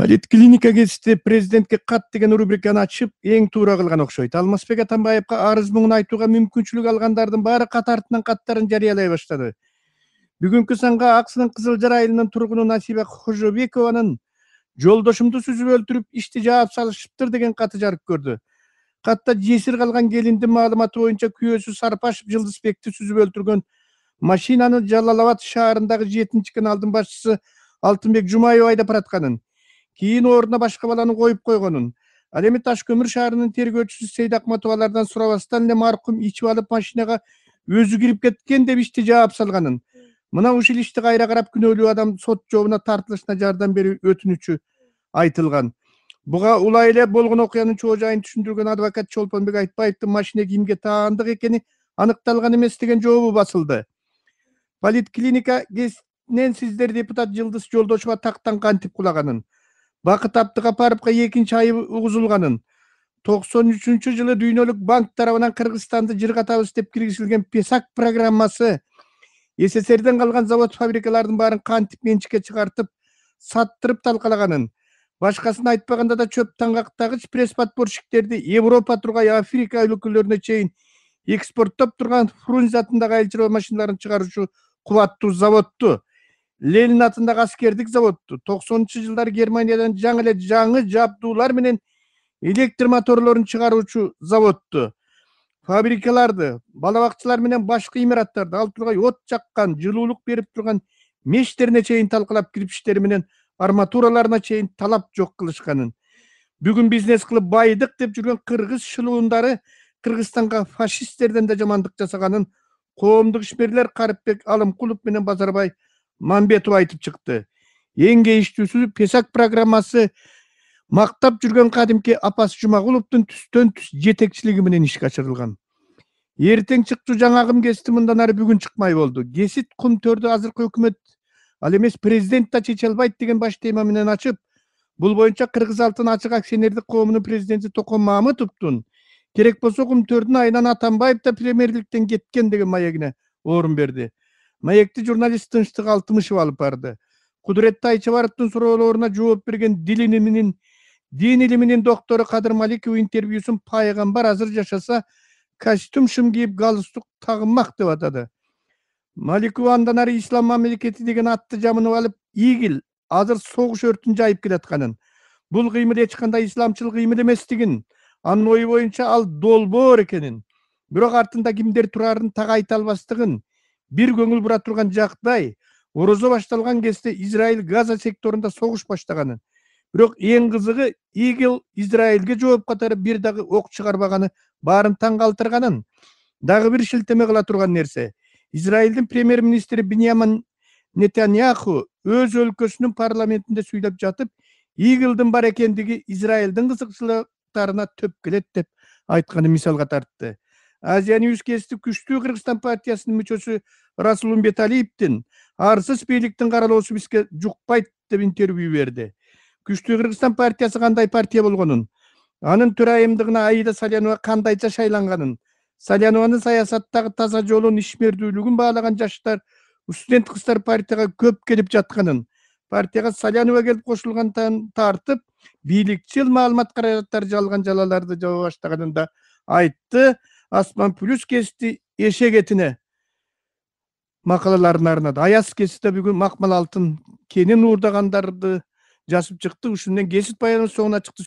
Поликлиника кезінде президентке кат деген рубриканы ачып, эң туура кылган окшойт. Алмазбек Атамбаевга арыз муңун айтууга мүмкүнчүлүк алгандардын баары катартынан каттарын жарыялай баштады. Бүгүнкү санга Аксынын Кызылжар айылынын тургуну Насиба Кожобекованын жолдошумду сүзүп өлтүрүп, ишти жаап салышыптыр деген каты жарык көрдү. Катта жесир калган келиндин маалыматы боюнча күйөөсү Сарпашев Жылдызбекти сүзүп өлтүргөн машинаны Жалал Абад шаарындагы 7-чи каналдын башчысы Алтынбек Жумаев айдап баратканын, кийин ордуна башка баланы коюп койгонун, ал эми Таш-Көмүр шаарынын тергөөчүсү Сейд Акматов алардан сурабастан эле маркум ичип алып машинага өзү кирип кеткен деп ишти жаап салганын, мына ушул ишти кайра карап күнөөлүү адам сот жообуна тартылышына жардам берүү өтүнүчү айтылган. Буга улай эле болгон окуянын чоо жайын түшүндүргөн адвокат Чолпонбек Айтбаевдин машина кимге таандык экени аныкталган эмес деген жообу басылды. Поликлиника кезинен сиздер депутат Жылдыз Жолдошова тактан кантип кулаганын, Бакыт Абдыгапаровго 2-чи айыбы угузулганын, 93-жылы Дүйнөлүк банк тарабынан Кыргызстанды жыргатабыз деп киргизилген ПЕСАК программасы СССРден калган завод фабрикалардын баарын кантип менчикке чыгартып, саттырып талкалаганын, башкасын айтпаганда да чөп таңгактагыч пресс подпорщиктерди Европа тургай Африка өлкөлөрүнө чейин экспорттоп турган Фрунзе атындагы айыл чарба машиналарын чыгаруучу кубаттуу заводду, Ленин атындагы аскердик заводду, 90-жылдары Германиядан жаңы жабдуулар менен электр моторлорун чыгаруучу заводду, фабрикаларды, балабакчалар менен башка имараттарды, ал тургай от жаккан, жылуулук берип турган мештерине чейин талкалап, кирпичтери менен арматураларына чейин талап жок кылышканын, бүгүн бизнес кылып байдык деп жүргөн кыргыз шылуундары Кыргызстанга фашисттерден да жамандык жасаганын коомдук ишмерлер Карипбек Алымкулов менен Базарбай Мамбетов айтып чыкты. Эң кейиштүүсү ПЕСАК программасы мактап жүргөн кадимки Апас Жумагуловдун түстөн түз жетекчилиги менен ишке ашырылган. Эртең чыкчу жаңы агым кести мындан ары бүгүн чыкмай болду. Кесит кум төрдү азыркы өкмөт, ал эмес президент да чече албайт деген баш тема менен ачып, бул боюнча Кыргыз Алтын ачык акционердик коомунун президенти Токон Мамытовдун керек болсо кум төрдүн айынан Атамбаев да премьерликтен кеткен деген маегине орун берди. Маекти журналист Тынчтык Алтымышев алып барды. Кудуретти Айчабаровдун суроолоруна жооп берген дин илиминин доктору Кадыр Маликов интервьюсун пайгамбар азыр жашаса костюм шым кийип галстук тагынмак деп атады. Маликов андан ары ислам мамлекети деген атты жамынып алып, игил азыр согуш өртүн жайып келатканын, бул кыймыл эч кандай исламчыл кыймыл эместигин, анын ою боюнча ал долбоор экенин, бирок артында кимдер турарын так айта албастыгын, бир көңүл бура турган жактай, орозо башталган кезде Израиль Газа секторунда согуш баштаганын, бирок эң кызыгы игил Израилге жооп катары бир дагы ок чыгарбаганы баарын таң калтырганын, дагы бир шилтеме кыла турган нерсе, Израилдин премьер-министри Биньямин Нетаньяху өз өлкөсүнүн парламентинде сүйлөп жатып, игилдин бар экендиги Израилдин кызыкчылыктарына төп келет деп айтканы мисалга тартты. Азия Ньюс кести күчтүү Кыргызстан партиясынын мүчөсү Расул Умбеталиевдин арсыз бийликтин каралоосу бизге жукпайт деп интервью берди. Күчтүү Кыргызстан партиясы кандай партия болгонун, анын төрайымдыгына Аида Салянова кандайча шайланганын, Салянованын саясаттагы таза жолун, ишмердүүлүгүн баалаган жаштар, студент кыздар партияга көп келип жатканын, партияга Салянова келип кошулгандан тартып, бийликчил маалымат каражаттары жалган жалаларды жаба баштаганын да айтты. Асман Плюс кести эшек этине макалаларын арнады. Аяз кесте бүгүн Макмал Алтын кенин уурдагандарды жазып чыкты. Ушундан кесит баянын соңуна чыкты.